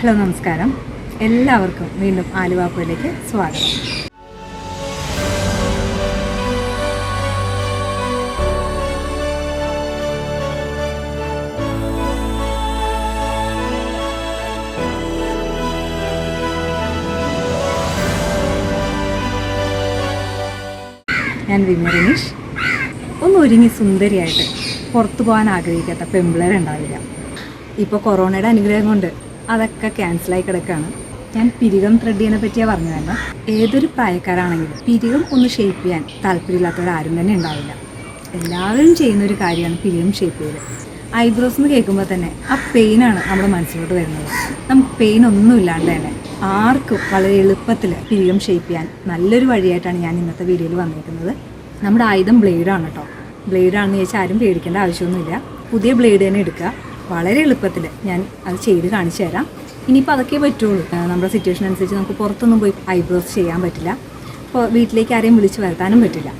Hello നമസ്കാരം, എല്ലാവർക്കും വീണ്ടും ആലുവാപ്പയിലേക്ക് സ്വാഗതം. ഞാൻ വിമറിനീഷ്. ഒന്ന് ഒരുങ്ങി സുന്ദരിയായിട്ട് പുറത്തു പോകാൻ ആഗ്രഹിക്കാത്ത പെമ്പിളേരുണ്ടാവില്ല. ഇപ്പോൾ കൊറോണയുടെ അനുഗ്രഹം കൊണ്ട് അതൊക്കെ ക്യാൻസലായി കിടക്കുകയാണ്. ഞാൻ പിരികം ത്രെഡ് ചെയ്യുന്നതിനെ പറ്റിയാണ് പറഞ്ഞതല്ല. ഏതൊരു പ്രായക്കാരാണെങ്കിലും പിരികം ഒന്ന് ഷേപ്പ് ചെയ്യാൻ താല്പര്യമില്ലാത്തവരാരും തന്നെ ഉണ്ടാവില്ല. എല്ലാവരും ചെയ്യുന്നൊരു കാര്യമാണ് പിരികം ഷേപ്പ് ചെയ്ത്. ഐബ്രോസ് എന്ന് കേൾക്കുമ്പോൾ തന്നെ ആ പെയിനാണ് നമ്മുടെ മനസ്സിലോട്ട് വരുന്നത്. നമുക്ക് പെയിൻ ഒന്നും ഇല്ലാണ്ട് തന്നെ ആർക്കും വളരെ എളുപ്പത്തിൽ പിരികം ഷേപ്പ് ചെയ്യാൻ നല്ലൊരു വഴിയായിട്ടാണ് ഞാൻ ഇന്നത്തെ വീഡിയോയിൽ വന്നിരിക്കുന്നത്. നമ്മുടെ ആയുധം ബ്ലേഡാണ് കേട്ടോ. ബ്ലേഡാണെന്ന് ചോദിച്ചാൽ ആരും പേടിക്കേണ്ട ആവശ്യമൊന്നുമില്ല. പുതിയ ബ്ലേഡ് തന്നെ എടുക്കുക. വളരെ എളുപ്പത്തിൽ ഞാൻ അത് ചെയ്ത് കാണിച്ചു തരാം. ഇനിയിപ്പോൾ അതൊക്കെ പറ്റുള്ളൂ. നമ്മുടെ സിറ്റുവേഷൻ അനുസരിച്ച് നമുക്ക് പുറത്തൊന്നും പോയി ഐബ്രോസ് ചെയ്യാൻ പറ്റില്ല. അപ്പോൾ വീട്ടിലേക്ക് ആരെയും വിളിച്ച് വരുത്താനും പറ്റില്ല.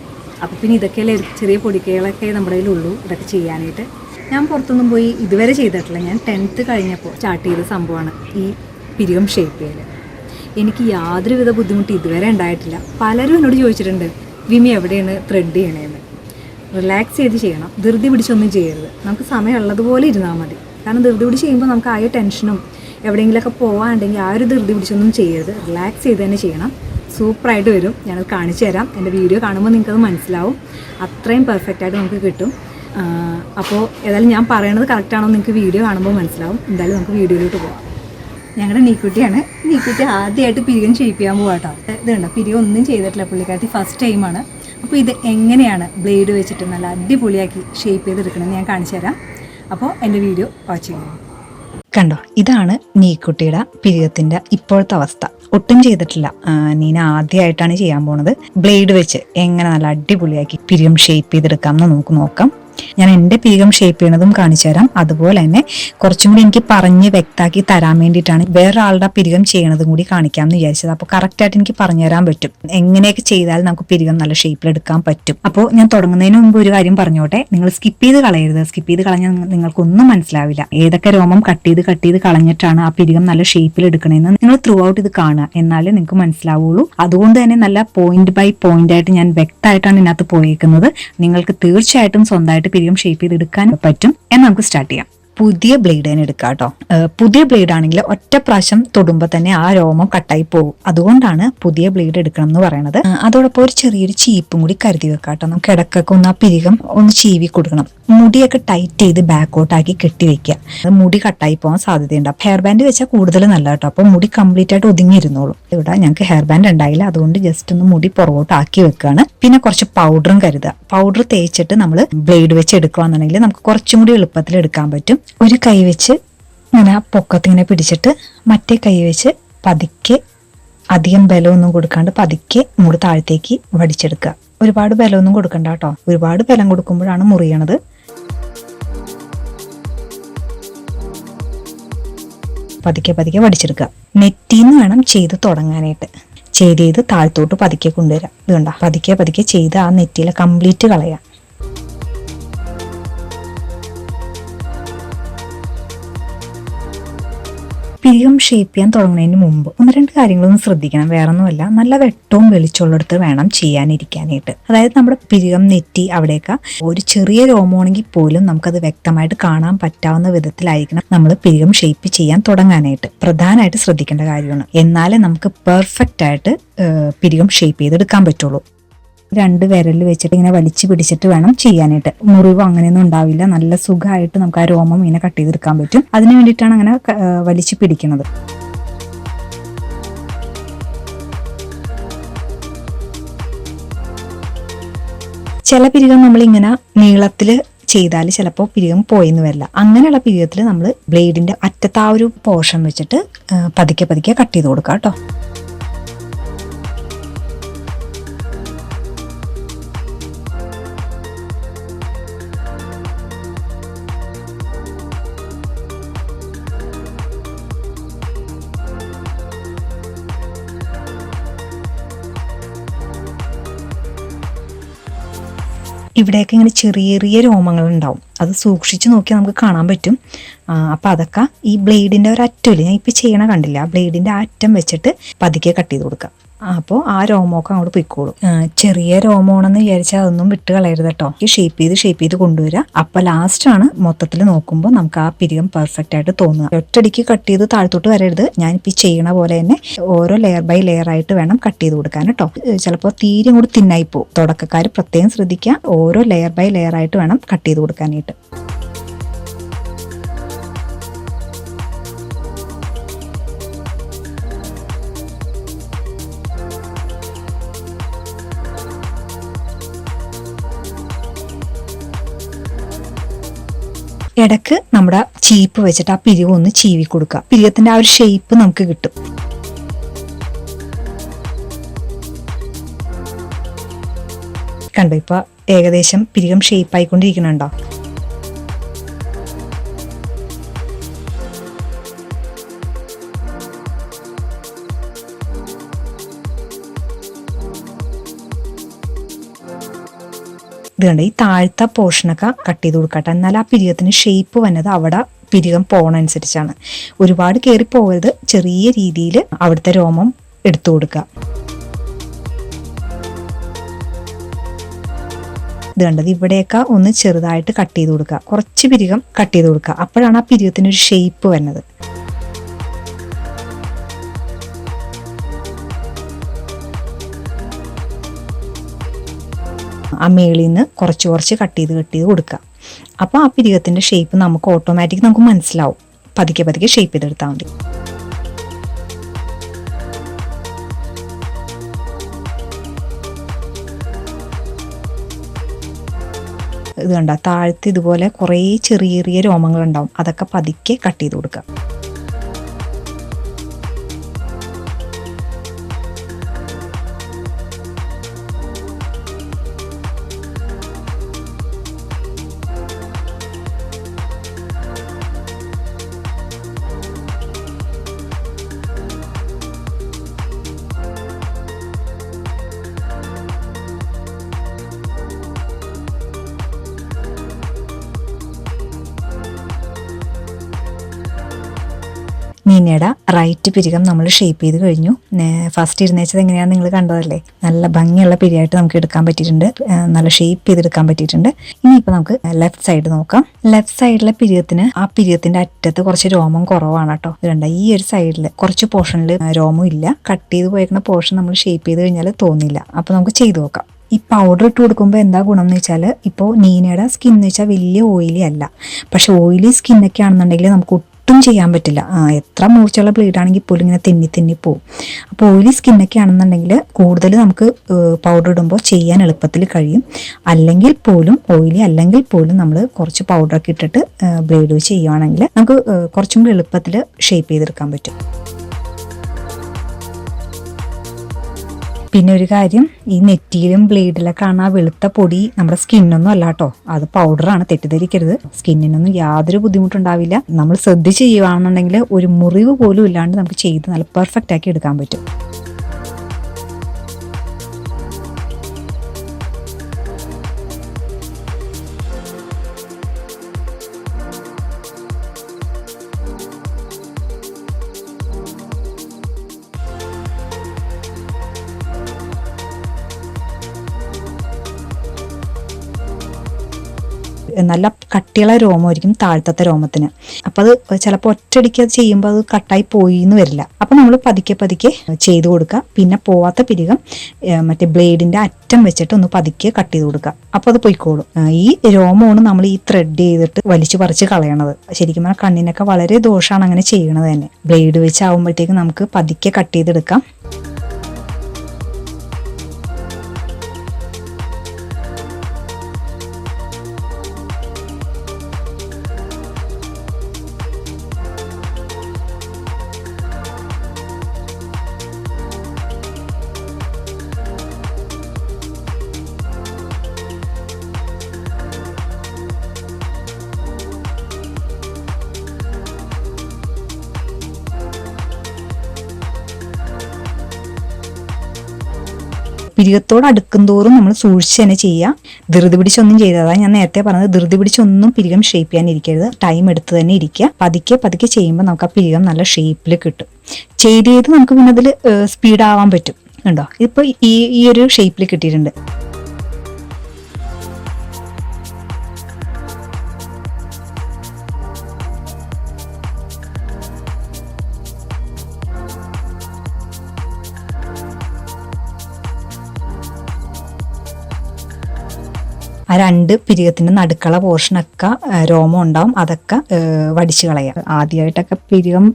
അപ്പോൾ പിന്നെ ഇതൊക്കെയല്ലേ ചെറിയ പൊടിക്കൈകളൊക്കെ നമ്മുടെ കയ്യിലുള്ളൂ ഇതൊക്കെ ചെയ്യാനായിട്ട്. ഞാൻ പുറത്തൊന്നും പോയി ഇതുവരെ ചെയ്തിട്ടില്ല. ഞാൻ 10th കഴിഞ്ഞപ്പോൾ സ്റ്റാർട്ട് ചെയ്ത സംഭവമാണ് ഈ പിരികം ഷേപ്പ് ചെയ്യൽ. എനിക്ക് യാതൊരുവിധ ബുദ്ധിമുട്ട് ഇതുവരെ ഉണ്ടായിട്ടില്ല. പലരും എന്നോട് ചോദിച്ചിട്ടുണ്ട്, വിമി എവിടെയാണ് ത്രെഡ് ചെയ്യണേന്ന്. റിലാക്സ് ചെയ്ത് ചെയ്യണം, ധൃതി പിടിച്ചൊന്നും ചെയ്യരുത്. നമുക്ക് സമയമുള്ളതുപോലെ ഇരുന്നാൽ മതി. കാരണം ധൃതി പിടിച്ച് ചെയ്യുമ്പോൾ നമുക്ക് ആയ ടെൻഷനും എവിടെയെങ്കിലുമൊക്കെ പോകാനുണ്ടെങ്കിൽ ആ ഒരു ധൃതി പിടിച്ചൊന്നും ചെയ്യരുത്. റിലാക്സ് ചെയ്ത് തന്നെ ചെയ്യണം. സൂപ്പറായിട്ട് വരും. ഞാനത് കാണിച്ചു തരാം. എൻ്റെ വീഡിയോ കാണുമ്പോൾ നിങ്ങൾക്കത് മനസ്സിലാവും. അത്രയും പെർഫെക്റ്റായിട്ട് നമുക്ക് കിട്ടും. അപ്പോൾ ഏതായാലും ഞാൻ പറയണത് കറക്റ്റാണോ നിങ്ങൾക്ക് വീഡിയോ കാണുമ്പോൾ മനസ്സിലാവും. എന്തായാലും നമുക്ക് വീഡിയോയിലോട്ട് പോകാം. ഞങ്ങളുടെ നീക്കുട്ടിയാണ്. നീക്കുട്ടി ആദ്യമായിട്ട് പിരികം ഷേപ്പ് ചെയ്യാൻ പോകാം കേട്ടോ. ഇത് കണ്ടോ, പിരികം ഒന്നും ചെയ്തിട്ടില്ല പുള്ളിക്കാരത്തി. ഫസ്റ്റ് ടൈമാണ്. അപ്പോൾ ഇത് എങ്ങനെയാണ് ബ്ലേഡ് വെച്ചിട്ട് നല്ല അടിപൊളിയാക്കി ഷേപ്പ് ചെയ്തെടുക്കണമെന്ന് ഞാൻ കാണിച്ചു തരാം. അപ്പോൾ എൻ്റെ വീഡിയോ വാച്ച് ചെയ്യണം. കണ്ടോ, ഇതാണ് നീക്കുട്ടിയുടെ പിരികത്തിൻ്റെ ഇപ്പോഴത്തെ അവസ്ഥ. ഒട്ടും ചെയ്തിട്ടില്ല. നീന ആദ്യമായിട്ടാണ് ചെയ്യാൻ പോണത്. ബ്ലേഡ് വെച്ച് എങ്ങനെ നല്ല അടിപൊളിയാക്കി പിരികം ഷേപ്പ് ചെയ്തെടുക്കാം എന്ന് നമുക്ക് നോക്കാം. ഞാൻ എൻ്റെ പിരികം ഷേപ്പ് ചെയ്യണതും കാണിച്ചു തരാം. അതുപോലെ തന്നെ കുറച്ചും കൂടി എനിക്ക് പറഞ്ഞ് വ്യക്തമാക്കി തരാൻ വേണ്ടിയിട്ടാണ് വേറൊരാളുടെ പിരികം ചെയ്യണതും കൂടി കാണിക്കാമെന്ന് വിചാരിച്ചത്. അപ്പോൾ കറക്റ്റായിട്ട് എനിക്ക് പറഞ്ഞു തരാൻ പറ്റും എങ്ങനെയൊക്കെ ചെയ്താൽ നമുക്ക് പിരികം നല്ല ഷേപ്പിൽ എടുക്കാൻ പറ്റും. അപ്പോൾ ഞാൻ തുടങ്ങുന്നതിന് മുമ്പ് ഒരു കാര്യം പറഞ്ഞോട്ടെ, നിങ്ങൾ സ്കിപ്പ് ചെയ്ത് കളയരുത്. സ്കിപ്പ് ചെയ്ത് കളഞ്ഞാൽ നിങ്ങൾക്കൊന്നും മനസ്സിലാവില്ല. ഏതൊക്കെ രോമം കട്ട് ചെയ്ത് കളഞ്ഞിട്ടാണ് ആ പിരികം നല്ല ഷേപ്പിൽ എടുക്കണമെന്ന് നിങ്ങൾ ത്രൂ ഔട്ട് ഇത് കാണുക. എന്നാലേ നിങ്ങൾക്ക് മനസ്സിലാവുള്ളൂ. അതുകൊണ്ട് തന്നെ നല്ല പോയിന്റ് ബൈ പോയിന്റ് ആയിട്ട് ഞാൻ വ്യക്തമായിട്ടാണ് ഇതിനകത്ത് പോയേക്കുന്നത്. നിങ്ങൾക്ക് തീർച്ചയായിട്ടും സ്വന്തമായിട്ട് പിരികം ഷേപ്പ് ചെയ്തെടുക്കാൻ പറ്റും. എന്ന് നമുക്ക് സ്റ്റാർട്ട് ചെയ്യാം. പുതിയ ബ്ലേഡ് തന്നെ എടുക്കുക കേട്ടോ. പുതിയ ബ്ലേഡ് ആണെങ്കിൽ ഒറ്റ പ്രാവശ്യം തൊടുമ്പോൾ തന്നെ ആ രോമം കട്ടായി പോകും. അതുകൊണ്ടാണ് പുതിയ ബ്ലേഡ് എടുക്കണം എന്ന് പറയുന്നത്. അതോടൊപ്പം ഒരു ചെറിയൊരു ചീപ്പും കൂടി കരുതി വെക്കാം കേട്ടോ. നമുക്ക് ഇടക്കൊക്കെ ഒന്ന് ആ പിരികം ഒന്ന് ചീവി കൊടുക്കണം. മുടിയൊക്കെ ടൈറ്റ് ചെയ്ത് ബാക്കോട്ടാക്കി കെട്ടി വെക്കുക. അത് മുടി കട്ടായി പോകാൻ സാധ്യതയുണ്ട്. ഹെയർ ബാൻഡ് വെച്ചാൽ കൂടുതൽ നല്ല കേട്ടോ. അപ്പോൾ മുടി കംപ്ലീറ്റ് ആയിട്ട് ഒതുങ്ങിയിരുന്നോളും. ഇവിടെ ഞങ്ങൾക്ക് ഹെയർ ബാൻഡ് ഉണ്ടായില്ല, അതുകൊണ്ട് ജസ്റ്റ് ഒന്ന് മുടി പുറകോട്ടാക്കി വെക്കുകയാണ്. പിന്നെ കുറച്ച് പൗഡറും കരുതുക. പൗഡർ തേച്ചിട്ട് നമ്മൾ ബ്ലേഡ് വെച്ച് എടുക്കുകയാണെന്നുണ്ടെങ്കിൽ നമുക്ക് കുറച്ചും കൂടി എളുപ്പത്തിൽ എടുക്കാൻ പറ്റും. ഒരു കൈ വെച്ച് ഇങ്ങനെ പൊക്കത്തിങ്ങനെ പിടിച്ചിട്ട് മറ്റേ കൈ വെച്ച് പതുക്കെ, അധികം ബലമൊന്നും കൊടുക്കാണ്ട് പതുക്കെ മുടി താഴത്തേക്ക് വടിച്ചെടുക്കുക. ഒരുപാട് ബലമൊന്നും കൊടുക്കണ്ട കേട്ടോ. ഒരുപാട് ബലം കൊടുക്കുമ്പോഴാണ് മുറിയണത്. പതുക്കെ പതുക്കെ വടിച്ചെടുക്കുക. നെറ്റിന്ന് വേണം ചെയ്ത് തുടങ്ങാനായിട്ട്. ചെയ്ത് താഴത്തോട്ട് പതുക്കെ കൊണ്ടുവരാം. ഇത് കണ്ടോ, പതുക്കെ പതുക്കെ ചെയ്ത് ആ നെറ്റിയിലെ കംപ്ലീറ്റ് കളയാം. പിരികം ഷേപ്പ് ചെയ്യാൻ തുടങ്ങുന്നതിന് മുമ്പ് 1-2 കാര്യങ്ങളൊന്നും ശ്രദ്ധിക്കണം. വേറൊന്നുമല്ല, നല്ല വെട്ടവും വെളിച്ചമുള്ളിടത്ത് വേണം ചെയ്യാനിരിക്കാനായിട്ട്. അതായത് നമ്മുടെ പിരികം, നെറ്റി അവിടെയൊക്കെ ഒരു ചെറിയ രോമമാണെങ്കിൽ പോലും നമുക്കത് വ്യക്തമായിട്ട് കാണാൻ പറ്റാവുന്ന വിധത്തിലായിരിക്കണം നമ്മൾ പിരികം ഷേപ്പ് ചെയ്യാൻ തുടങ്ങാനായിട്ട്. പ്രധാനമായിട്ട് ശ്രദ്ധിക്കേണ്ട കാര്യമാണ്. എന്നാലേ നമുക്ക് പെർഫെക്റ്റ് ആയിട്ട് പിരികം ഷേപ്പ് ചെയ്തെടുക്കാൻ പറ്റുള്ളൂ. 2 വിരൽ വെച്ചിട്ട് ഇങ്ങനെ വലിച്ചു പിടിച്ചിട്ട് വേണം ചെയ്യാനായിട്ട്. മുറിവ് അങ്ങനെയൊന്നും ഉണ്ടാവില്ല. നല്ല സുഖമായിട്ട് നമുക്ക് ആ രോമം ഇങ്ങനെ കട്ട് ചെയ്തെടുക്കാൻ പറ്റും. അതിന് വേണ്ടിയിട്ടാണ് അങ്ങനെ വലിച്ചു പിടിക്കുന്നത്. ചില പിരികം നമ്മളിങ്ങനെ നീളത്തില് ചെയ്താൽ ചിലപ്പോൾ പിരികം പോയെന്ന് വരില്ല. അങ്ങനെയുള്ള പിരികത്തിൽ നമ്മൾ ബ്ലേഡിന്റെ അറ്റത്ത് ആ ഒരു പോർഷൻ വെച്ചിട്ട് പതുക്കെ പതുക്കെ കട്ട് ചെയ്ത് കൊടുക്കാം കേട്ടോ. ഇവിടെയൊക്കെ ഇങ്ങനെ ചെറിയ ചെറിയ രോമങ്ങൾ ഉണ്ടാവും. അത് സൂക്ഷിച്ച് നോക്കിയാൽ നമുക്ക് കാണാൻ പറ്റും. അപ്പം അതൊക്കെ ഈ ബ്ലേഡിൻ്റെ ഒരു അറ്റമില്ല, ഞാൻ ഇപ്പോൾ ചെയ്യണ കണ്ടില്ല, ആ ബ്ലേഡിൻ്റെ അറ്റം വെച്ചിട്ട് പതുക്കെ കട്ട് ചെയ്ത് കൊടുക്കുക. അപ്പോൾ ആ രോമമൊക്കെ അങ്ങോട്ട് പൊയ്ക്കോളും. ചെറിയ രോമമാണെന്ന് വിചാരിച്ചാൽ അതൊന്നും വിട്ട് കളയരുത് കേട്ടോ. ഷേപ്പ് ചെയ്ത് കൊണ്ടുവരിക. അപ്പം ലാസ്റ്റാണ് മൊത്തത്തിൽ നോക്കുമ്പോൾ നമുക്ക് ആ പിരികം പെർഫെക്റ്റ് ആയിട്ട് തോന്നുക. ഒറ്റയടിക്ക് കട്ട് ചെയ്ത് താഴ്ത്തോട്ട് വരരുത്. ഞാനിപ്പോൾ ചെയ്യണ പോലെ തന്നെ ഓരോ ലെയർ ബൈ ലെയർ ആയിട്ട് വേണം കട്ട് ചെയ്ത് കൊടുക്കാൻ കേട്ടോ. ചിലപ്പോൾ തീരെ കൂടി തിന്നായി പോകും. തുടക്കക്കാർ പ്രത്യേകം ശ്രദ്ധിക്കുക, ഓരോ ലെയർ ബൈ ലെയർ ആയിട്ട് വേണം കട്ട് ചെയ്ത് കൊടുക്കാനായിട്ട്. ഇടയ്ക്ക് നമ്മുടെ ചീപ്പ് വെച്ചിട്ട് ആ പിരിവ് ഒന്ന് ചീവി കൊടുക്കുക. പിരികത്തിന്റെ ആ ഒരു ഷേപ്പ് നമുക്ക് കിട്ടും. കണ്ടോ, ഇപ്പൊ ഏകദേശം പിരികം ഷേപ്പ് ആയിക്കൊണ്ടിരിക്കുന്നുണ്ടോ? ഇത് കണ്ട് ഈ താഴ്ത്ത പോർഷനൊക്കെ കട്ട് ചെയ്ത് കൊടുക്കട്ടെ. എന്നാൽ ആ പിരികത്തിന് ഷേപ്പ് വന്നത് അവിടെ പിരികം പോണനുസരിച്ചാണ്. ഒരുപാട് കയറി പോകരുത്. ചെറിയ രീതിയിൽ അവിടുത്തെ രോമം എടുത്തു കൊടുക്കുക. ഇത് കണ്ടത് ഇവിടെയൊക്കെ ഒന്ന് ചെറുതായിട്ട് കട്ട് ചെയ്ത് കൊടുക്കുക. കുറച്ച് പിരികം കട്ട് ചെയ്ത് കൊടുക്കുക. അപ്പോഴാണ് ആ പിരികത്തിനൊരു ഷേപ്പ് വരുന്നത്. ആ മേളിൽ നിന്ന് കുറച്ച് കട്ട് ചെയ്ത് കൊടുക്കുക. അപ്പോൾ ആ പിരികത്തിൻ്റെ ഷേപ്പ് നമുക്ക് ഓട്ടോമാറ്റിക് നമുക്ക് മനസ്സിലാവും. പതുക്കെ ഷേപ്പ് ചെയ്തെടുത്താൽ മതി. ഇത് കണ്ട താഴത്ത് ഇതുപോലെ കുറേ ചെറിയ രോമങ്ങളുണ്ടാവും. അതൊക്കെ പതുക്കെ കട്ട് ചെയ്ത് കൊടുക്കുക. നീനയുടെ റൈറ്റ് പിരികം നമ്മൾ ഷേപ്പ് ചെയ്ത് കഴിഞ്ഞു. ഫസ്റ്റ് ഇരുന്നേച്ചത് എങ്ങനെയാണെന്ന് നിങ്ങൾ കണ്ടതല്ലേ. നല്ല ഭംഗിയുള്ള പിരിയായിട്ട് നമുക്ക് എടുക്കാൻ പറ്റിയിട്ടുണ്ട്. നല്ല ഷേപ്പ് ചെയ്തെടുക്കാൻ പറ്റിയിട്ടുണ്ട്. ഇനിയിപ്പോൾ നമുക്ക് ലെഫ്റ്റ് സൈഡ് നോക്കാം. ലെഫ്റ്റ് സൈഡിലെ പിരിയത്തിന് ആ പിരിയത്തിന്റെ അറ്റത്ത് കുറച്ച് രോമം കുറവാണ് കേട്ടോ. ഇതുണ്ട്, ഈ ഒരു സൈഡിൽ കുറച്ച് പോർഷനിൽ രോമം ഇല്ല. കട്ട് ചെയ്ത് പോയേക്കുന്ന പോർഷൻ നമ്മൾ ഷേപ്പ് ചെയ്ത് കഴിഞ്ഞാൽ തോന്നില്ല. അപ്പോൾ നമുക്ക് ചെയ്തു നോക്കാം. ഈ പൗഡർ ഇട്ട് കൊടുക്കുമ്പോൾ എന്താ ഗുണം എന്ന് വെച്ചാൽ, ഇപ്പോൾ നീനയുടെ സ്കിൻ എന്ന് വെച്ചാൽ വലിയ ഓയിലി അല്ല. പക്ഷെ ഓയിലി സ്കിന്നൊക്കെ ആണെന്നുണ്ടെങ്കിൽ നമുക്ക് ഒട്ടും ചെയ്യാൻ പറ്റില്ല. എത്ര മൂർച്ചയുള്ള ബ്ലേഡ് ആണെങ്കിൽ പോലും ഇങ്ങനെ തെന്നി പോവും. അപ്പോൾ ഓയിലി സ്കിന്നൊക്കെ ആണെന്നുണ്ടെങ്കിൽ കൂടുതൽ നമുക്ക് പൗഡർ ഇടുമ്പോൾ ചെയ്യാൻ എളുപ്പത്തിൽ കഴിയും. അല്ലെങ്കിൽ പോലും ഓയിലി അല്ലെങ്കിൽ പോലും നമ്മൾ കുറച്ച് പൗഡറൊക്കെ ഇട്ടിട്ട് ബ്ലേഡ് വെച്ച് ചെയ്യുവാണെങ്കിൽ നമുക്ക് കുറച്ചും കൂടി എളുപ്പത്തിൽ ഷേപ്പ് ചെയ്തെടുക്കാൻ പറ്റും. പിന്നെ ഒരു കാര്യം, ഈ നെറ്റിയിലും ബ്ലേഡിലൊക്കെ ആണ് ആ വെളുത്ത പൊടി നമ്മുടെ സ്കിന്നൊന്നും അല്ല കേട്ടോ, അത് പൗഡറാണ്. തെറ്റിദ്ധരിക്കരുത്. സ്കിന്നിനൊന്നും യാതൊരു ബുദ്ധിമുട്ടുണ്ടാവില്ല. നമ്മൾ ശ്രദ്ധിച്ച് ചെയ്യുകയാണെന്നുണ്ടെങ്കിൽ ഒരു മുറിവ് പോലും ഇല്ലാണ്ട് നമുക്ക് ചെയ്ത് നല്ല പെർഫെക്റ്റ് ആക്കി എടുക്കാൻ പറ്റും. നല്ല കട്ടിയുള്ള രോമമായിരിക്കും താഴത്തെ രോമത്തിന്. അപ്പം അത് ചിലപ്പോൾ ഒറ്റയടിക്ക് അത് ചെയ്യുമ്പോൾ അത് കട്ടായി പോയി എന്ന് വരില്ല. അപ്പം നമ്മൾ പതുക്കെ ചെയ്ത് കൊടുക്കുക. പിന്നെ പോവാത്ത പിരികം മറ്റേ ബ്ലേഡിന്റെ അറ്റം വെച്ചിട്ട് ഒന്ന് പതുക്കെ കട്ട് ചെയ്ത് കൊടുക്കുക. അപ്പോൾ അത് പൊയ്ക്കോളും. ഈ രോമമാണ് നമ്മൾ ഈ ത്രെഡ് ചെയ്തിട്ട് വലിച്ചു പറിച്ച് കളയണത്. ശരിക്കും പറഞ്ഞാൽ കണ്ണിനൊക്കെ വളരെ ദോഷമാണ് അങ്ങനെ ചെയ്യണത് തന്നെ. ബ്ലേഡ് വെച്ചാവുമ്പോഴത്തേക്ക് നമുക്ക് പതുക്കെ കട്ട് ചെയ്തെടുക്കാം. പിരികത്തോട് അടുക്കും തോറും നമ്മൾ സൂക്ഷിച്ച് തന്നെ ചെയ്യുക. ധൃതി പിടിച്ചൊന്നും ചെയ്തതാ ഞാൻ നേരത്തെ പറഞ്ഞത്. ധൃതി പിടിച്ചൊന്നും പിരികം ഷേപ്പ് ചെയ്യാനിരിക്കരുത്. ടൈം എടുത്ത് തന്നെ ഇരിക്കുക. പതുക്കെ പതുക്കെ ചെയ്യുമ്പോൾ നമുക്ക് ആ പിരികം നല്ല ഷേപ്പിൽ കിട്ടും. ചെയ്ത് നമുക്ക് പിന്നെ അതിൽ സ്പീഡ് ആവാൻ പറ്റും. ഉണ്ടോ, ഇപ്പോൾ ഈ ഒരു ഷേപ്പിൽ കിട്ടിയിട്ടുണ്ട്. ആ 2 പിരികത്തിൻ്റെ നടുക്കള പോർഷനൊക്കെ രോമം ഉണ്ടാവും. അതൊക്കെ വടിച്ചു കളയുക. ആദ്യമായിട്ടൊക്കെ പിരികം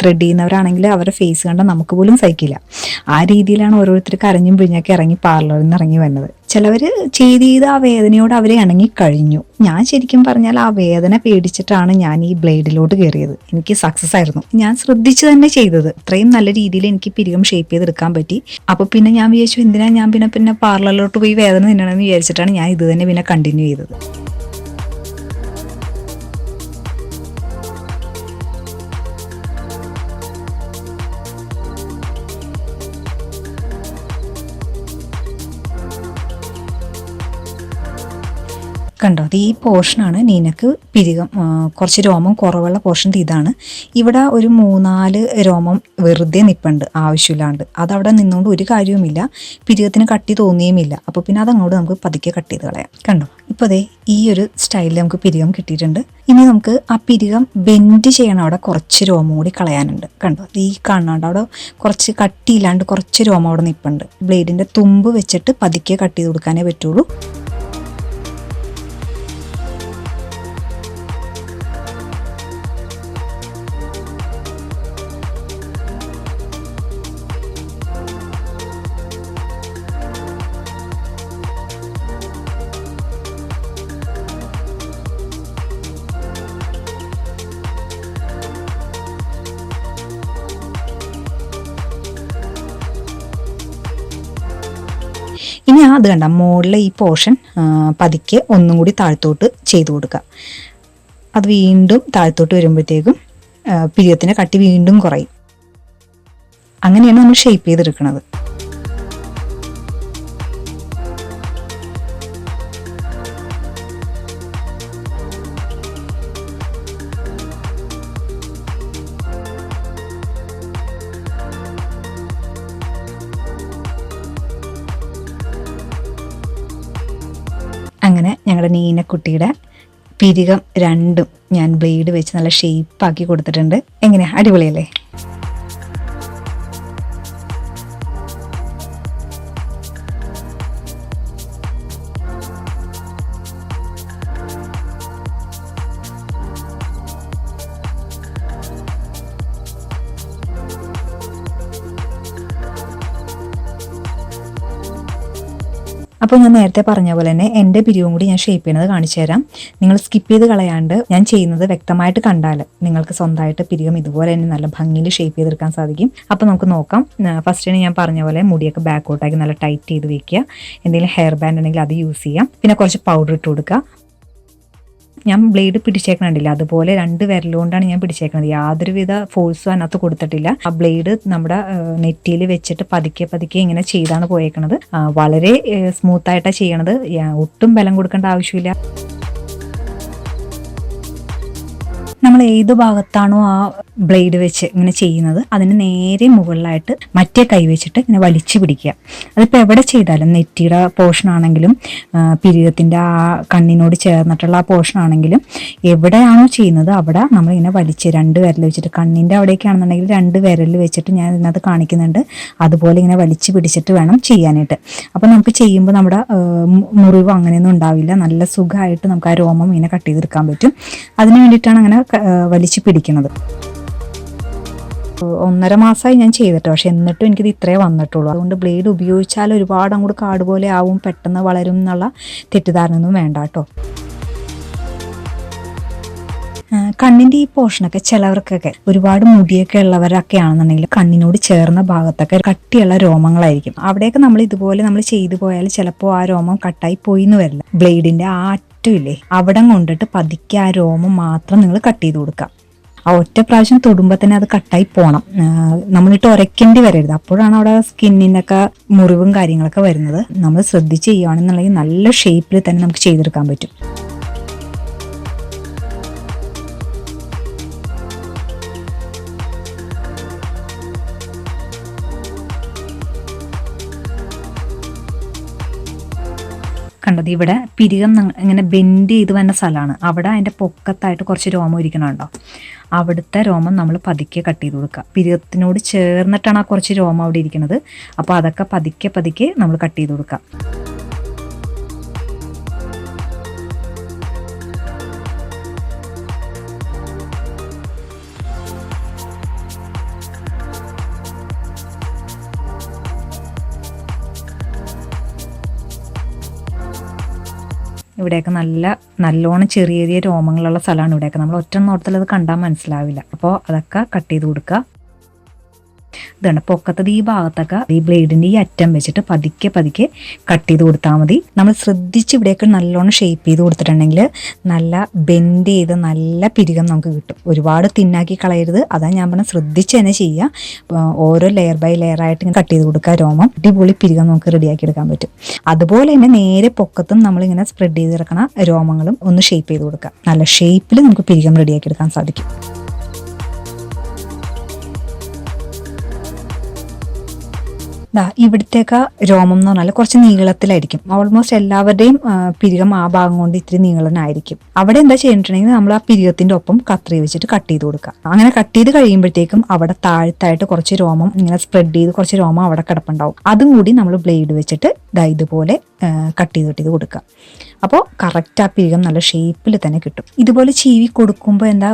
ത്രെഡ് ചെയ്യുന്നവരാണെങ്കിൽ അവരുടെ ഫേസ് കണ്ടാൽ നമുക്ക് പോലും സഹിക്കില്ല. ആ രീതിയിലാണ് ഓരോരുത്തർ കരഞ്ഞും പിഴിഞ്ഞൊക്കെ ഇറങ്ങി പാർലറിൽ നിന്ന് ഇറങ്ങി വരുന്നത്. ചിലവർ ചെയ്ത് ആ വേദനയോട് അവരെ ഇണങ്ങിക്കഴിഞ്ഞു. ഞാൻ ശരിക്കും പറഞ്ഞാൽ ആ വേദന പേടിച്ചിട്ടാണ് ഞാൻ ഈ ബ്ലേഡിലോട്ട് കയറിയത്. എനിക്ക് സക്സസ് ആയിരുന്നു. ഞാൻ ശ്രദ്ധിച്ചു തന്നെ ചെയ്തത്. ഇത്രയും നല്ല രീതിയിൽ എനിക്ക് പിരികം ഷേപ്പ് ചെയ്തെടുക്കാൻ പറ്റി. അപ്പോൾ പിന്നെ ഞാൻ വിചാരിച്ചു എന്തിനാ ഞാൻ പിന്നെ പാർലറിലോട്ട് പോയി വേദന തിന്നണമെന്ന് വിചാരിച്ചിട്ടാണ് ഞാൻ ഇത് തന്നെ പിന്നെ കണ്ടിന്യൂ ചെയ്തത്. കണ്ടോ, അത് ഈ പോർഷനാണ് നീനക്ക് പിരികം കുറച്ച് രോമം കുറവുള്ള പോർഷൻ. ഇതാണ്. ഇവിടെ ഒരു 3-4 രോമം വെറുതെ നിൽപ്പുണ്ട് ആവശ്യമില്ലാണ്ട്. അതവിടെ നിന്നുകൊണ്ട് ഒരു കാര്യവുമില്ല. പിരികത്തിന് കട്ടി തോന്നിയുമില്ല. അപ്പോൾ പിന്നെ അതങ്ങോട്ട് നമുക്ക് പതുക്കെ കട്ട് ചെയ്ത് കളയാം. കണ്ടോ, ഇപ്പോൾ അതേ ഈ ഒരു സ്റ്റൈലിൽ നമുക്ക് പിരികം കിട്ടിയിട്ടുണ്ട്. ഇനി നമുക്ക് ആ പിരികം ബെൻഡ് ചെയ്യണം. അവിടെ കുറച്ച് രോമം കൂടി കളയാനുണ്ട്. കണ്ടോ, ഈ കാണാണ്ട് അവിടെ കുറച്ച് കട്ടിയില്ലാണ്ട് കുറച്ച് രോമം അവിടെ നിൽപ്പുണ്ട്. ബ്ലേഡിൻ്റെ തുമ്പ് വെച്ചിട്ട് പതുക്കെ കട്ട് ചെയ്ത് കൊടുക്കാനേ പറ്റുള്ളൂ. ഇനി അത് കണ്ട മുകളിലെ ഈ പോർഷൻ പതുക്കെ ഒന്നും കൂടി താഴത്തോട്ട് ചെയ്തു കൊടുക്കുക. അത് വീണ്ടും താഴത്തോട്ട് വരുമ്പോഴത്തേക്കും പിരിയത്തിൻ്റെ കട്ടി വീണ്ടും കുറയും. അങ്ങനെയാണ് നമ്മൾ ഷേപ്പ് ചെയ്തെടുക്കുന്നത്. അങ്ങനെ ഞങ്ങളുടെ നീനക്കുട്ടിയുടെ പിരികം രണ്ടും ഞാൻ ബ്ലേഡ് വെച്ച് നല്ല ഷേപ്പാക്കി കൊടുത്തിട്ടുണ്ട്. എങ്ങനെയാ, അടിപൊളിയല്ലേ? അപ്പോൾ ഞാൻ നേരത്തെ പറഞ്ഞ പോലെ തന്നെ എൻ്റെ പിരിവും കൂടി ഞാൻ ഷേപ്പ് ചെയ്യുന്നത് കാണിച്ചു തരാം. നിങ്ങൾ സ്കിപ്പ് ചെയ്ത് കളയാണ്ട് ഞാൻ ചെയ്യുന്നത് വ്യക്തമായിട്ട് കണ്ടാൽ നിങ്ങൾക്ക് സ്വന്തമായിട്ട് പിരികം ഇതുപോലെ തന്നെ നല്ല ഭംഗിയിൽ ഷേപ്പ് ചെയ്തെടുക്കാൻ സാധിക്കും. അപ്പോൾ നമുക്ക് നോക്കാം. ഫസ്റ്റിന് ഞാൻ പറഞ്ഞ പോലെ മുടിയൊക്കെ ബാക്കോട്ടാക്കി നല്ല ടൈറ്റ് ചെയ്ത് വെക്കുക. എന്തെങ്കിലും ഹെയർ ബാൻഡ് ഉണ്ടെങ്കിൽ അത് യൂസ് ചെയ്യാം. പിന്നെ കുറച്ച് പൗഡർ ഇട്ട് കൊടുക്കുക. ഞാൻ ബ്ലേഡ് പിടിച്ചേക്കണില്ല, അതുപോലെ 2 വിരലുകൊണ്ടാണ് ഞാൻ പിടിച്ചേക്കുന്നത്. യാതൊരുവിധ ഫോഴ്സും അതിനകത്ത് കൊടുത്തിട്ടില്ല. ആ ബ്ലേഡ് നമ്മുടെ നെറ്റിയിൽ വെച്ചിട്ട് പതുക്കെ പതുക്കെ ഇങ്ങനെ ചെയ്താണ് പോയേക്കണത്. വളരെ സ്മൂത്തായിട്ടാണ് ചെയ്യണത്. ഒട്ടും ബലം കൊടുക്കേണ്ട ആവശ്യമില്ല. നമ്മൾ ഏത് ഭാഗത്താണോ ആ ബ്ലേഡ് വെച്ച് ഇങ്ങനെ ചെയ്യുന്നത് അതിന് നേരെ മുകളിലായിട്ട് മറ്റേ കൈ വെച്ചിട്ട് ഇങ്ങനെ വലിച്ചു പിടിക്കുക. അതിപ്പോൾ എവിടെ ചെയ്താലും, നെറ്റിയുടെ പോർഷൻ ആണെങ്കിലും പിരികത്തിൻ്റെ ആ കണ്ണിനോട് ചേർന്നിട്ടുള്ള ആ പോർഷൻ ആണെങ്കിലും എവിടെയാണോ ചെയ്യുന്നത് അവിടെ നമ്മളിങ്ങനെ വലിച്ച് 2 വിരൽ വെച്ചിട്ട്, കണ്ണിൻ്റെ അവിടേക്കാണെന്നുണ്ടെങ്കിൽ 2 വിരൽ വെച്ചിട്ട് ഞാൻ ഇതിനകത്ത് കാണിക്കുന്നുണ്ട്, അതുപോലെ ഇങ്ങനെ വലിച്ചു പിടിച്ചിട്ട് വേണം ചെയ്യാനായിട്ട്. അപ്പോൾ നമുക്ക് ചെയ്യുമ്പോൾ നമ്മുടെ മുറിവ് അങ്ങനെയൊന്നും ഉണ്ടാവില്ല. നല്ല സുഖമായിട്ട് നമുക്ക് ആ രോമം ഇങ്ങനെ കട്ട് ചെയ്തെടുക്കാൻ പറ്റും. അതിന് വേണ്ടിയിട്ടാണ് അങ്ങനെ വലിച്ചു പിടിക്കുന്നത്. 1.5 മാസമായി ഞാൻ ചെയ്തിട്ട്, പക്ഷെ എന്നിട്ടും എനിക്കിത് ഇത്രേ വന്നിട്ടുള്ളൂ. അതുകൊണ്ട് ബ്ലേഡ് ഉപയോഗിച്ചാൽ ഒരുപാട് അങ്ങോട്ട് കാട് പോലെ ആവും, പെട്ടെന്ന് വളരും എന്നുള്ള തെറ്റിദ്ധാരണയൊന്നും വേണ്ട കേട്ടോ. കണ്ണിൻ്റെ ഈ പോർഷനൊക്കെ ചിലവർക്കൊക്കെ ഒരുപാട് മുടിയൊക്കെ ഉള്ളവരൊക്കെ ആണെന്നുണ്ടെങ്കിൽ കണ്ണിനോട് ചേർന്ന ഭാഗത്തൊക്കെ കട്ടിയുള്ള രോമങ്ങളായിരിക്കും. അവിടെയൊക്കെ നമ്മൾ ഇതുപോലെ നമ്മൾ ചെയ്തു പോയാൽ ചിലപ്പോൾ ആ രോമം കട്ടായി പോയിന്ന് വരില്ല. ബ്ലേഡിൻ്റെ ആ അറ്റമില്ലേ, അവിടം കൊണ്ടിട്ട് പതുക്കെ ആ രോമം മാത്രം നിങ്ങൾ കട്ട് ചെയ്ത് കൊടുക്കുക. ആ ഒറ്റ പ്രാവശ്യം തൊടുമ്പോൾ തന്നെ അത് കട്ടായി പോകണം. നമ്മളിട്ട് ഉരയ്ക്കേണ്ടി വരരുത്. അപ്പോഴാണ് അവിടെ സ്കിന്നിനൊക്കെ മുറിവും കാര്യങ്ങളൊക്കെ വരുന്നത്. നമ്മൾ ശ്രദ്ധിച്ച് ചെയ്യുകയാണെന്നുണ്ടെങ്കിൽ നല്ല ഷേപ്പിൽ തന്നെ നമുക്ക് ചെയ്തെടുക്കാൻ പറ്റും. കണ്ടത് ഇവിടെ പിരികം ഇങ്ങനെ ബെൻഡ് ചെയ്ത് വന്ന സ്ഥലമാണ്. അവിടെ അതിൻ്റെ പൊക്കത്തായിട്ട് കുറച്ച് രോമം ഇരിക്കണുണ്ടോ, അവിടുത്തെ രോമം നമ്മൾ പതുക്കെ കട്ട് ചെയ്ത് കൊടുക്കുക. പിരികത്തിനോട് ചേർന്നിട്ടാണ് ആ കുറച്ച് രോമം അവിടെ ഇരിക്കുന്നത്. അപ്പോൾ അതൊക്കെ പതുക്കെ പതുക്കെ നമ്മൾ കട്ട് ചെയ്ത് കൊടുക്കുക. ഇവിടെയൊക്കെ നല്ലോണം ചെറിയ ചെറിയ രോമങ്ങളുള്ള സ്ഥലമാണ്. ഇവിടെയൊക്കെ നമ്മൾ ഒറ്റ നോട്ടത്തിൽ അത് കണ്ടാൽ മനസ്സിലാവില്ല. അപ്പോൾ അതൊക്കെ കട്ട് ചെയ്ത് കൊടുക്കുക. ഇതാണ് പൊക്കത്തത് ഈ ഭാഗത്തൊക്കെ ഈ ബ്ലേഡിൻ്റെ ഈ അറ്റം വെച്ചിട്ട് പതുക്കെ പതുക്കെ കട്ട് ചെയ്ത് കൊടുത്താൽ മതി. നമ്മൾ ശ്രദ്ധിച്ച് ഇവിടെയൊക്കെ നല്ലോണം ഷേപ്പ് ചെയ്ത് കൊടുത്തിട്ടുണ്ടെങ്കിൽ നല്ല ബെൻഡ് ചെയ്ത് നല്ല പിരികം നമുക്ക് കിട്ടും. ഒരുപാട് തിന്നാക്കി കളയരുത്. അതാണ് ഞാൻ പറഞ്ഞത്, ശ്രദ്ധിച്ച് തന്നെ ചെയ്യുക. ഓരോ ലെയർ ബൈ ലെയർ ആയിട്ട് ഇങ്ങനെ കട്ട് ചെയ്ത് കൊടുക്കുക. രോമം അടിപൊളി പിരികം നമുക്ക് റെഡിയാക്കി എടുക്കാൻ പറ്റും. അതുപോലെ തന്നെ നേരെ പൊക്കത്തും നമ്മളിങ്ങനെ സ്പ്രെഡ് ചെയ്തിറക്കണ രോമങ്ങളും ഒന്ന് ഷേപ്പ് ചെയ്ത് കൊടുക്കുക. നല്ല ഷേപ്പിൽ നമുക്ക് പിരികം റെഡിയാക്കി എടുക്കാൻ സാധിക്കും. ഇവിടത്തേക്ക് രോമം എന്ന് പറഞ്ഞാൽ കുറച്ച് നീളത്തിലായിരിക്കും. ഓൾമോസ്റ്റ് എല്ലാവരുടെയും പിരികം ആ ഭാഗം കൊണ്ട് ഇത്തിരി നീളനായിരിക്കും. അവിടെ എന്താ ചെയ്തിട്ടുണ്ടെങ്കിൽ നമ്മൾ ആ പിരികത്തിന്റെ ഒപ്പം കത്രി വെച്ചിട്ട് കട്ട് ചെയ്ത് കൊടുക്കുക. അങ്ങനെ കട്ട് ചെയ്ത് കഴിയുമ്പോഴത്തേക്കും അവിടെ താഴത്തായിട്ട് കുറച്ച് രോമം ഇങ്ങനെ സ്പ്രെഡ് ചെയ്ത് കുറച്ച് രോമം അവിടെ കിടപ്പുണ്ടാവും. അതും കൂടി നമ്മൾ ബ്ലേഡ് വെച്ചിട്ട് ഇതുപോലെ കട്ട് ചെയ്ത് കൊടുക്കുക. അപ്പോൾ കറക്റ്റ് ആ പിരികം നല്ല ഷേപ്പിൽ തന്നെ കിട്ടും. ഇതുപോലെ ചീവി കൊടുക്കുമ്പോൾ എന്താ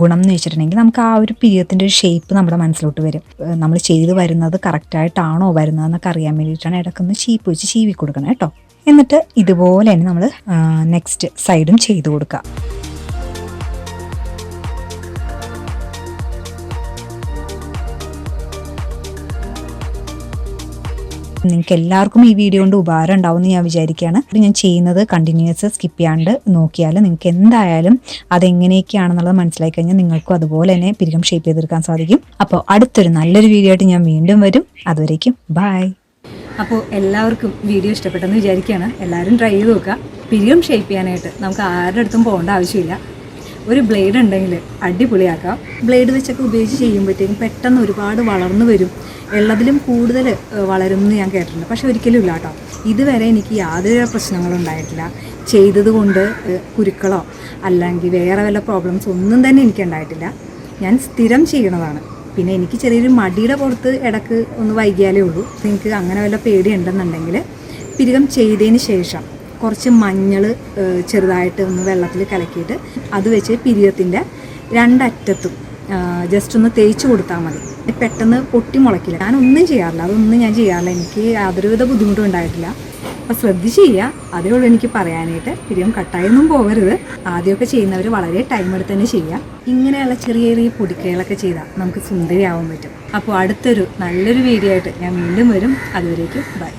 ഗുണം എന്ന് വെച്ചിട്ടുണ്ടെങ്കിൽ നമുക്ക് ആ ഒരു പിരികത്തിൻ്റെ ഒരു ഷേപ്പ് നമ്മുടെ മനസ്സിലോട്ട് വരും. നമ്മൾ ചെയ്ത് വരുന്നത് കറക്റ്റായിട്ടാണോ വരുന്നതെന്നൊക്കെ അറിയാൻ വേണ്ടിയിട്ടാണ് ഇടയ്ക്കൊന്ന് ചീപ്പ് വെച്ച് ചീവി കൊടുക്കണം കേട്ടോ. എന്നിട്ട് ഇതുപോലെ തന്നെ നമ്മൾ നെക്സ്റ്റ് സൈഡും ചെയ്ത് കൊടുക്കുക. നിങ്ങൾക്ക് എല്ലാവർക്കും ഈ വീഡിയോ കൊണ്ട് ഉപകാരം ഉണ്ടാവുമെന്ന് ഞാൻ വിചാരിക്കുകയാണ്. ഞാൻ ചെയ്യുന്നത് കണ്ടിന്യൂസ് സ്കിപ്പ് ചെയ്യാണ്ട് നോക്കിയാൽ നിങ്ങൾക്ക് എന്തായാലും അതെങ്ങനെയൊക്കെയാണെന്നുള്ളത് മനസ്സിലാക്കി കഴിഞ്ഞാൽ നിങ്ങൾക്കും അതുപോലെ തന്നെ പിരികം ഷേപ്പ് ചെയ്തെടുക്കാൻ സാധിക്കും. അപ്പോൾ അടുത്തൊരു നല്ലൊരു വീഡിയോ ആയിട്ട് ഞാൻ വീണ്ടും വരും. അതുവരേക്കും ബൈ. അപ്പോൾ എല്ലാവർക്കും വീഡിയോ ഇഷ്ടപ്പെട്ടെന്ന് വിചാരിക്കുകയാണ്. എല്ലാവരും ട്രൈ ചെയ്ത് നോക്കുക. പിരികം ഷേപ്പ് ചെയ്യാനായിട്ട് നമുക്ക് ആരുടെ അടുത്തും പോകേണ്ട ആവശ്യമില്ല. ഒരു ബ്ലേഡ് ഉണ്ടെങ്കിൽ അടിപൊളിയാക്കാം. ബ്ലേഡ് വെച്ചൊക്കെ ഉപയോഗിച്ച് ചെയ്യുമ്പോഴത്തേക്കും പെട്ടെന്ന് ഒരുപാട് വളർന്നു വരും. ഉള്ളതിലും കൂടുതൽ വളരുമെന്ന് ഞാൻ കേട്ടിട്ടുണ്ട്. പക്ഷെ ഒരിക്കലും ഇല്ല കേട്ടോ. ഇതുവരെ എനിക്ക് യാതൊരു പ്രശ്നങ്ങളും ഉണ്ടായിട്ടില്ല. ചെയ്തതുകൊണ്ട് കുരുക്കളോ അല്ലെങ്കിൽ വേറെ വല്ല പ്രോബ്ലംസ് ഒന്നും തന്നെ എനിക്ക് ഉണ്ടായിട്ടില്ല. ഞാൻ സ്ഥിരം ചെയ്യണതാണ്. പിന്നെ എനിക്ക് ചെറിയൊരു മടിയുടെ പുറത്ത് ഇടക്ക് ഒന്ന് വൈകിയാലേ ഉള്ളൂ. നിങ്ങൾക്ക് അങ്ങനെ വല്ല പേടി ഉണ്ടെന്നുണ്ടെങ്കിൽ പിരികം ചെയ്തതിന് ശേഷം കുറച്ച് മഞ്ഞൾ ചെറുതായിട്ട് ഒന്ന് വെള്ളത്തിൽ കലക്കിയിട്ട് അത് വെച്ച് പിരികത്തിൻ്റെ രണ്ടറ്റത്തും ജസ്റ്റ് ഒന്ന് തേച്ച് കൊടുത്താൽ മതി. പെട്ടെന്ന് പൊട്ടി മുളയ്ക്കില്ല. ഞാനൊന്നും ചെയ്യാറില്ല. അതൊന്നും ഞാൻ ചെയ്യാറില്ല. എനിക്ക് യാതൊരുവിധ ബുദ്ധിമുട്ടും ഉണ്ടായിട്ടില്ല. അപ്പോൾ ശ്രദ്ധിച്ച് ചെയ്യുക. അതേ ഉള്ളൂ എനിക്ക് പറയാനായിട്ട്. പിരികം കട്ടായൊന്നും പോകരുത്. ആദ്യമൊക്കെ ചെയ്യുന്നവർ വളരെ ടൈം എടുത്ത് തന്നെ ചെയ്യുക. ഇങ്ങനെയുള്ള ചെറിയ ചെറിയ പൊടിക്കൈകളൊക്കെ ചെയ്താൽ നമുക്ക് സുന്ദരിയാവാൻ പറ്റും. അപ്പോൾ അടുത്തൊരു നല്ലൊരു വീഡിയോ ആയിട്ട് ഞാൻ വീണ്ടും വരും. അതുവരേക്കും ബൈ.